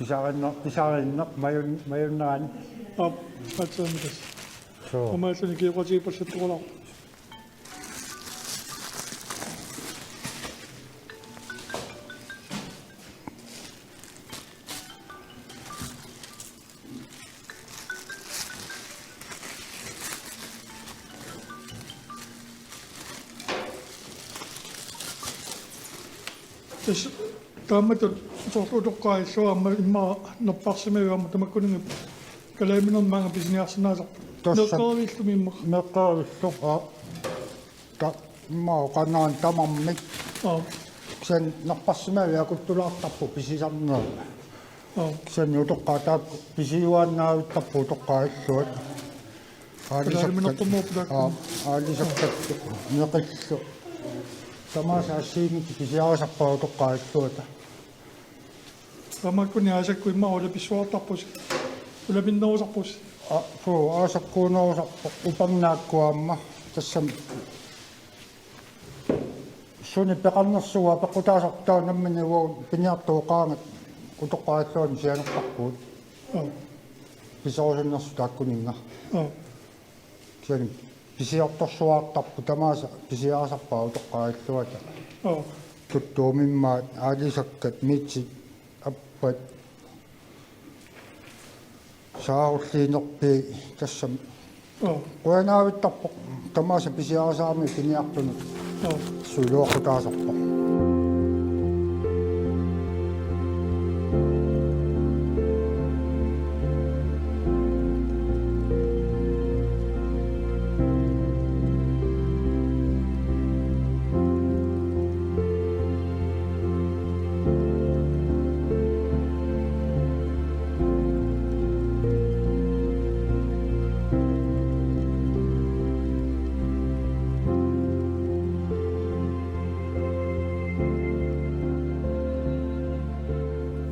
Pisaarinna mayunnaani. Patsaamitas. So. Omaatani kiiqatiipallattuqula. Tamatut soqlutoqqaissua amma imma napparsimaguamma tamakkuningip kalaiminern maanga pisiniarsinaasoq neqqaavillumi imma Meqqaavillu maa qannaan tamammik sen nappassimavi akuttulaartarpu pisisarnaa sen utoqqaa taap pisiuannaavittarpu utoqqaailluat aalisakkat neqillu Tamasa asiimit pisiaasarpaa utoqqaailluata tamakkunni aasakku imma ulapisuartarpus ulapinnerusarpus aasakkuunerusarpu upannaakkuaamma tassam suni peqannersuga peqqutaasartaa nammini piniartuuqaangat utoqqaailluan sianertarpuut pisorusunnersu taakkuninga sen pisiortorsuartarpu tamaasa pisiaasarpaa utoqqaailluata tuttuumimmaat aalisakkat mitsit appat saarulliinerpi tassam qoyanaavittarpu tamaasa pisiaasaami piniartunut suluoqutaasarpa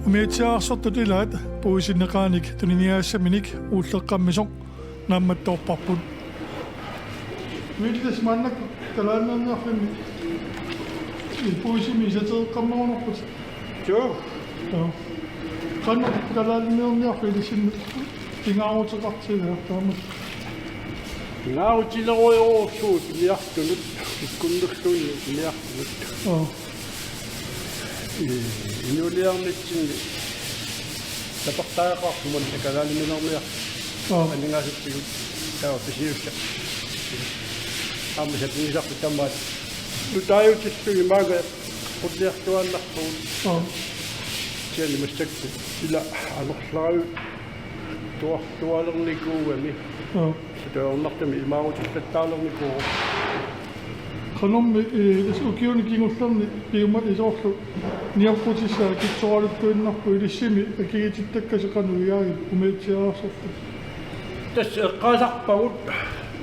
Umiitsiaarsortutilaat puusinneqaanik tuniniaassaminik uulleqqammisoq naammattoorparput Vildes mannak talaannerniarfimmi puusimi isateeqqammarunerput joo qanner talaannerniarfili sinne ingaaruteqartigaa taamut Nautileroyorsuut liartunut ikkunnulluuni liartunut inuliarnitsinni tapartaaqartuman takalaaliminermiar anningaasuttigut tawa pisiussa ammisatniisarpu tammaat nutaajutittugi maaga qulliartuannarpuut siani massakku ila anorlaragu tuarlernikууami Tuornartami imaarutillataalernikuu qanormi ukiuni kingullerni piumat isoorlu niarputissaa kitsoraluttuinnarpu ilissimi akigitittakkaseqanuiaagi umiitsiaarsortu tässä eqqaasarpagut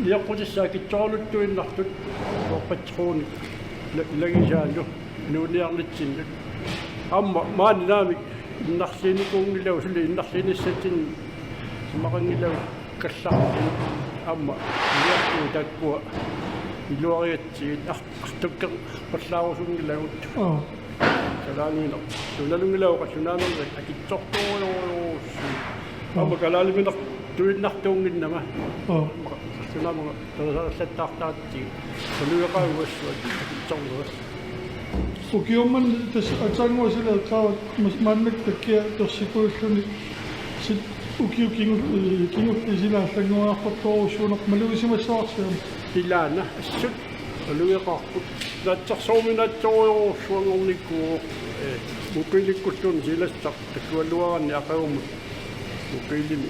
niarputissaa kitsoraluttuinnartut orpatruuni lagisaallu nuuniarnitsinnu amma maaninaami innarsiinikuungilau suli innarsiinissatsin maqangilau kallarti amma niartu takkua iluariatsiit artukka qallaarusungilagut kalaaniina tunalungilau qassunaanernak akitsortuuruussu amma kalaaliminer tuinnartuunginnama qassunaamaga tasallattaartaatti taluiqauassuat akitsorluas ukiumman tas atsanguasila qaavat mannak takkia tossikuulluni sit ukiu kingut isilaallanguarpartorusuuneq maluisimassaarsiam ilaana assut taluiqarput naatsersorminaatsoruyuruussuangornikuu muqilikkullun silastaq takkualluaranni aqaumut muqilimi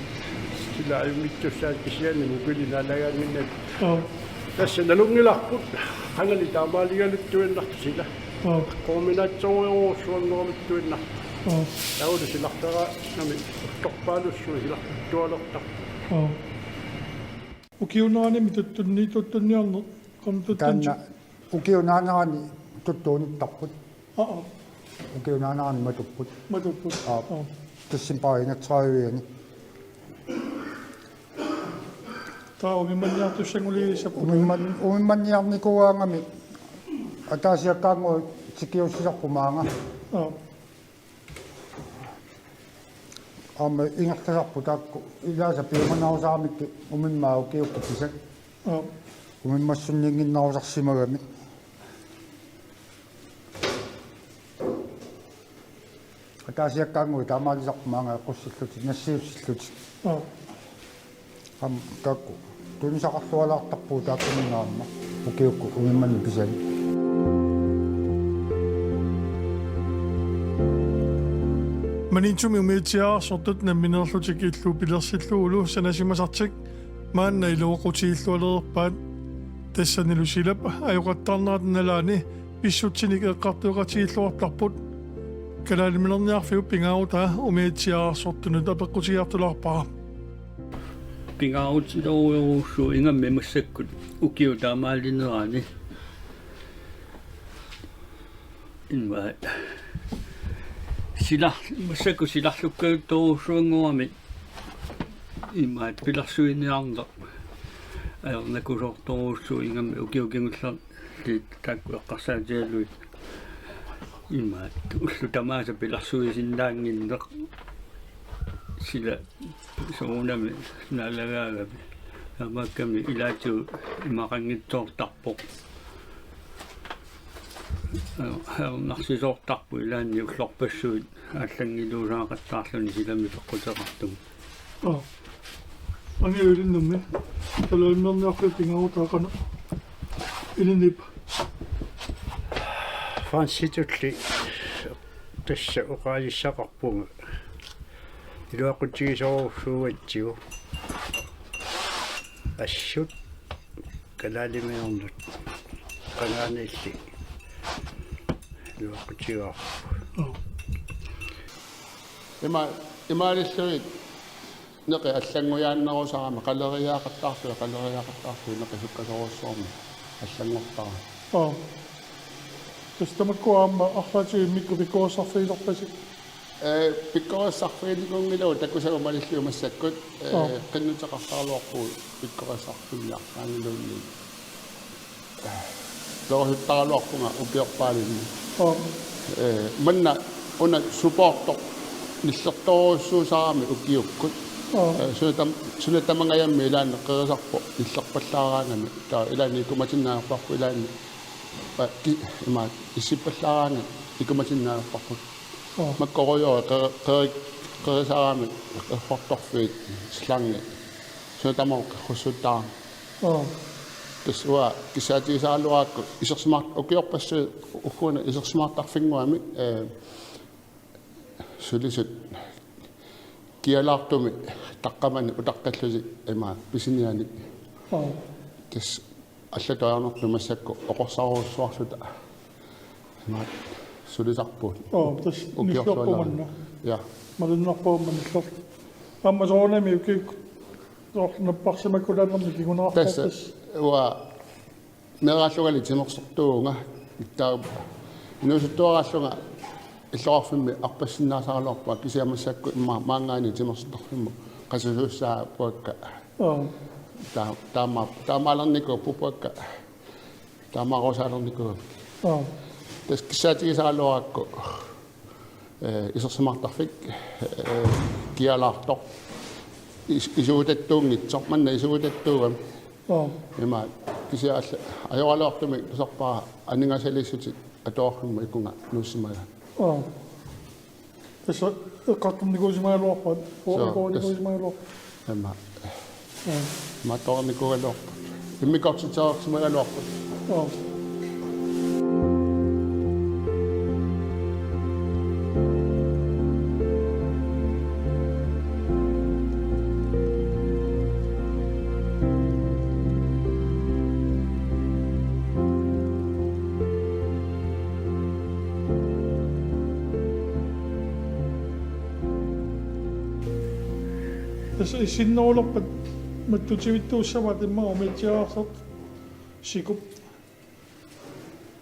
sila ayumittussaat kisiani muqilinaalagaanginnat tässä nalungilarput qangali taamaaligaluttuinnartu sila qominaatsoruyuruussuangormittuinnartu Taudu silahtara nami torpaalussu silahtualertar. Ukiunaani mituttunni tuttunniarne qamtuttunni. Tanna ukiunaanaani tuttuunittarput. Ukiunaanaani matupput. Matupput. Tassin painatsaaviani. Taa umimmanniartussanguli umimmanniarnikuaangami ataasiakkaangu sikiussisarpumaanga. Ама ингертасарпу таакку илааса пиуманаусаамикки умиммаа укиукку писак умиммассуннингиннаусарсимагами атаасиаккаангуи таамаалисарпумаангаа қуссиллути нассиуссиллути таакку тунисақарлуалаартарпуу тааккуминнаама укиукку умиммани писали Manintumi umiitiaarsortut namminerlutik illu pilersillugulu sanasimasartik maanna iluoqutiillualerpaat тассанилусилап аюqattarnaat nalaani pissuttinik eqqartuuqatiilluartarput kalaalimilerniarfiu pingaarutaa umiitiaarsortunut apeqqutiartularpara pingaarutilooruussu ingammi massakkut ukiutaamaalineraani inva sila masakku silarlukkauttoruussuanguami immaat pilarsuiniarnaq ayornakusortoruussu ingammi ukiukingullar taakku eqqarsaatialuit immaat ullu tamaasa pilarsuisinnaanginneq sila soonami naalagaagapi amakkami ilaatuu imaqangitsoortarpoq narsisoortarpu ilaanni ullorpassuut ааллангилуусаақаттаарлуни силами тоққутеқартум ангиулиннумми талаиммерниарфи пингаарутаақана илинип фанситулли тасса уқаалиссақарпунга илуақутигисоруссууатсигу ассут калаалимиорнут канаанилли илуақутигаарпу имаалиллуит неқи аллангуяаннерусарама қалериаақаттаарсу неқи суккасоруссуарми аллангортара тастамаккуаама арлаатиги миккупиккуусарфиилерпасик пиккорissarfiiliguнгилу такусагумалиллуумассаккут qinnuteqartaarluarpuu пиккорissarfiillaartaангилуунни лорхуттаралуарпунга упиорпаалинни манна уна суппорто ниллерторуссуусарами укиуккут сунатамангаями илаанне qerisarpo иллерпаллаараангами таа илаани икуматиннаарпарпу илаани има исиппаллаараанга икуматиннаарпарпу маккориоо qerisarami effortorfiit slangi sunatamaw qussuttаа тасуа кисаатигисаалуаакку исерсмарт укиорпассу уггуна исерсмартарфингуами сулисут киалаартуми таққамани утаққаллуси има писинианик тас аллатоярнерлу массакку оқорсаруссуарлута има сулисарпуут тас ниллерпуманна я малуннарпуумманиллер аммасоорнами укиук наппарсимаккулаанерми кигунаарпартас уа мерааллугали тимерсортуунга иттаа инусуттуарааллунга иллоорфимми арпассиннаасаралуарпа кисиамассакку имма маангаани тимерсорторфимму qasasuussaa puakka taamaalarniku pupuakka taamaarusaalerniku tas kissaatigisaaluarakku isersimartarfik kialaartor isuutattuungitsoq manna isuutattuugam ima kisiaalla ajoraluartumi tusarpaa aningasalisutit atoorrimmu ikunga nuussimaga тасса эққартумникуусимагалуарпат фоорикуунникуусимагалуар има маторникугалуарпут иммикортитаарсимагалуарпут тасса исиннерулерпат маттутивиттууссама тимма умитсиаарсерт сикуп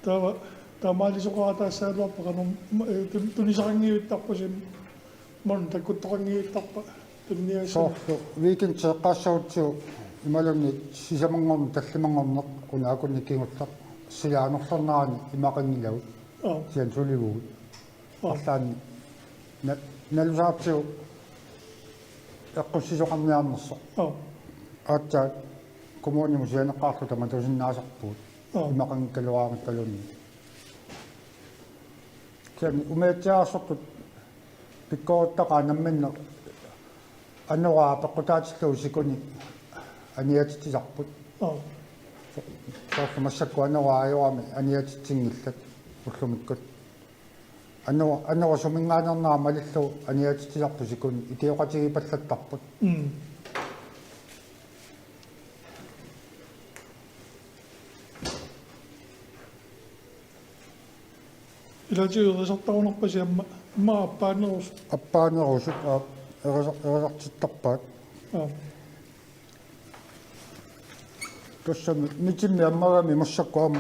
тава таамаалисоқаратаассаалуарпа тунисарангиуиттарпусим мон таккуттоқангиуиттарпа тунниаса соорлу викенд теққассаутсуу ималунни сисамангорни таллимангорнеқ унаакунниккингуллар силаанерлернаани имақангилагут сиан суливугут арлаани налусаартиу эққуссисоқарниарнерсо аатта коммуни мусианеққарлу таматусиннаасарпуут имақангкалуаангкалунни кэн умеатсиарсортут пиккооттақаа намминне аннераа пеққутаатиллуу сикуни аниатитисарпут соорфмассакку аннераа аёрами аниатитсингиллат уллумиккут аннера сумингаанернаа малиллу аниатитисарпу сикуни итиоқатигипаллаттарпут илатиуерисартарунерпаси амма аппаанерус аппаанерусуп эрасартиттарпаат тоссами митимми аммагами массаккуама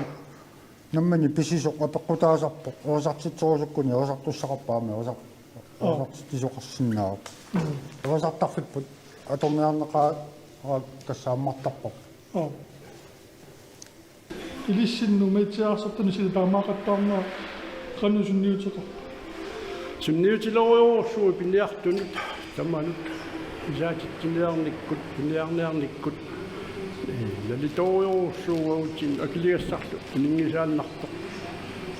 наммани писисоқ апеққутаасарпо эрасартитсорусуккуни эрасартуссақарпаами эрасартитисоқарсиннаап эрасартарфиппут аторниарнеқаа тассааммартарпо илиссинну меитсиарсартуни сила таамаақаттаарнаа каннусунниутеқар сунниутилориорсуу пиниартунут таманут исаатитсинеарниккут пиниарниарниккут налиториорсууаутин акилиассарлу инингисааннарпоқ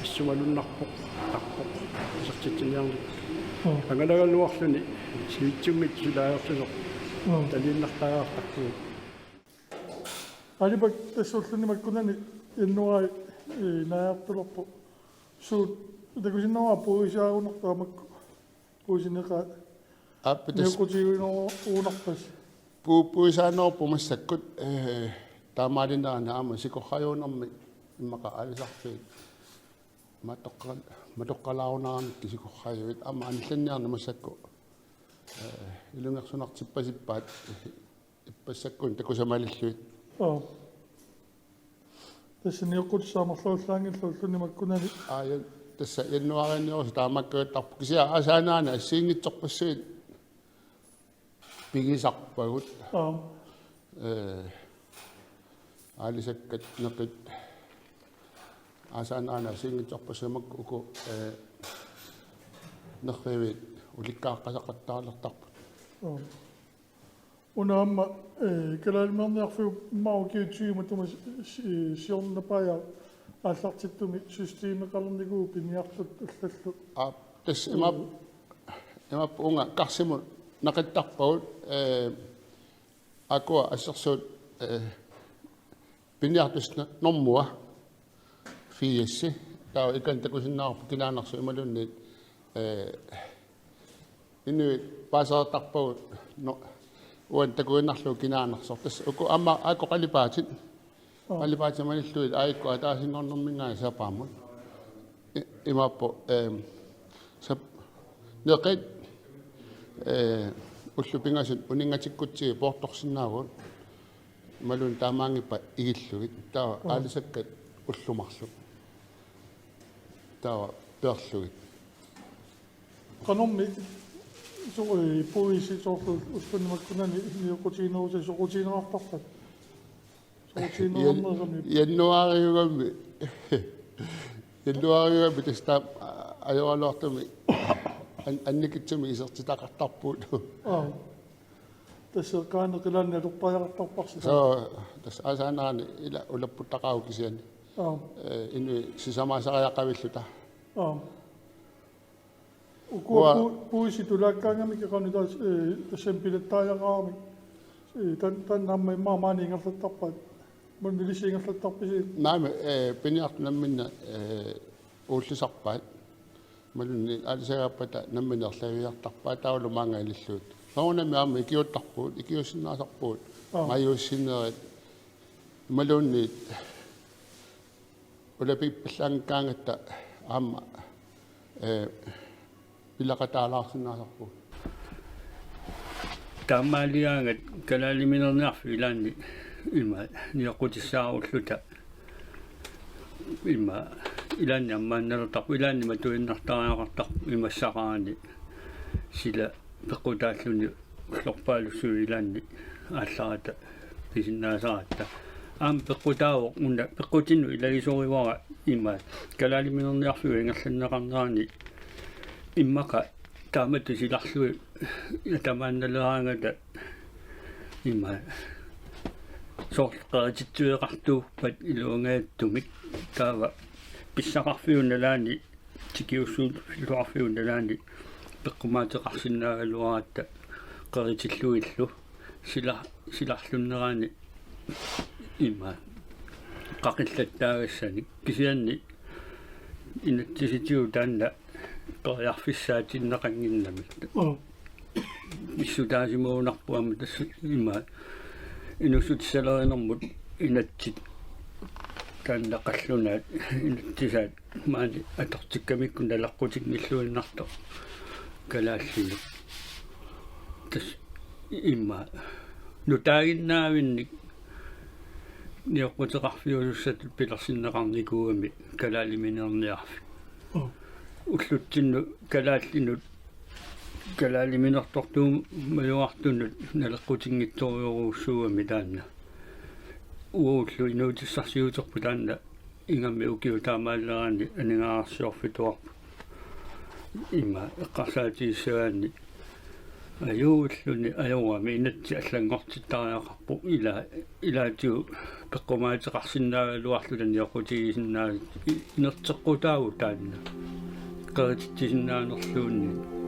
иссумалуннарпоқ тарпоқ исартитсинеарниккут ангалагаллуарлуни сиитсуммит сулаажорсусоқ талииннартааартарпуу алипак тассууллуни маккунани иннуай наартулерпу суут такусиннава пуисаагунартаамакку пуисинеқа аппитас некутигуиноо уунарпас пуисааноорпу массаккут таамаалинаана сикорхаюунэрми иммақа алисарфиит матоққалаарунаарник кисикорхаюит ама анилланниарна массакку илунгерсунартиппасиппаат иппассаккун такусамалиллуит тассаниоққутсаамерлууллаангиллууллуни маккунани аая тасса яннуариниорс таамаккуаттарпу кися асаанаана ассиингитсорпассуит пигисарпагут алисаккат неқит асаанаана ассиингитсорпассамакку уку нерривит уликкааққасақаттаалертарпут унаамма калаалмерниарфу маукиутсуима тума сиорнапая ааллартиттуми системеқалерникуу пиниартут аллаллу тас имап унга карсиму нақиттарпагут акуа ассерсуут пиниартусна нормуа фиесси таа икан такусиннаарпу килаанарсу ималунниит инуит пасаартарпагут уан такуиннарлуу кинаанерсор тас уку амма ако қалипаатит қалипаатиманиллуит аикку атаасингорнэрмингаа сапаамут имаппо сап неқит уллупингасут унингатиккутсиги поорторсинаагут малун таамаангиппа игиллугит таа аалисаккат уллумарлу таа перлугит каномми поиси соорлу успаннамаккунани ниокутиинууси сокутиинеқартарпат сокутиинеқарнерами яннуариугами таста аёалуартуми анникитсуми исертитақартарпуут тассеқаанеқилаанни алуппаярартарпарси тас асаанаани ила улаппуттақау кисиани инуи сисамаасариаққавиллута ukua puisi tulakkaangami kiqanutaas tassempilаттааяqaarmi tan nammai maamaaniingerlattarpat munilisiingerlattarpisi naame piniart namminna uullisarpaat malunni alisagappata namminerlaviartarpaa taulu maangaililluut noonami aama ikiuttarpuut ikiussinnaasarpuut mayuussinnerit malunni ulapippallaangkaangatta aama пилақатаалаарсинаасарпу таамаалиаангат калаалиминерниарфу илаанни има ниоқутиссааруллута има илаанни аммаанналертарпу илаанни матуиннартариақартарпу имассақаани сила пеқутааллуни уллорпаалуссуу илаанни аалларата писиннаасаратта аам пеқутаавоқ уна пеқутинну илагисоривара има калаалиминерниарфу ингерланнеқарнерани иммака тааматту силарлуи ятамаанналераангата има соорлеқаатитсуеқартууппат илуангааттумик таава писсақарфиуналаани тикиуссуут филуарфиуналаани пеққумаатеқарсинаагалуаратта қеритиллуиллу силарлуннераани има қақиллаттаагассани кисианни инаттиситиу таанна qariarfissaatinnaqanginnamik issutaasimuunarpuama tassa ima inusutsalerinermut inatsit taanna qallunaat inattisaat maani atortikkamikku nalaqqutikngilluinnarto kalaassinu tas ima nutaaginnaavinnik niоққутеқарфиулуссат пилерсиннеқарникууами калаалиминерниарфи уллутсинну калааллинут калаалиминертортуум маюартунут налеққутингитсориоруussууами таанна ууллу инуутиссарсиутерпу таанна ингамми укиу таамааллераани анигаарсиорфитуарпу има эққарсаатииссагаанни аюуллуни аюуами инатси аллангортиттариақарпу илаатиу пеққумаатеқарсинаагалуарлулани оқутигисиннаа инертеққутааву таанна qeritittisinnaanерluunni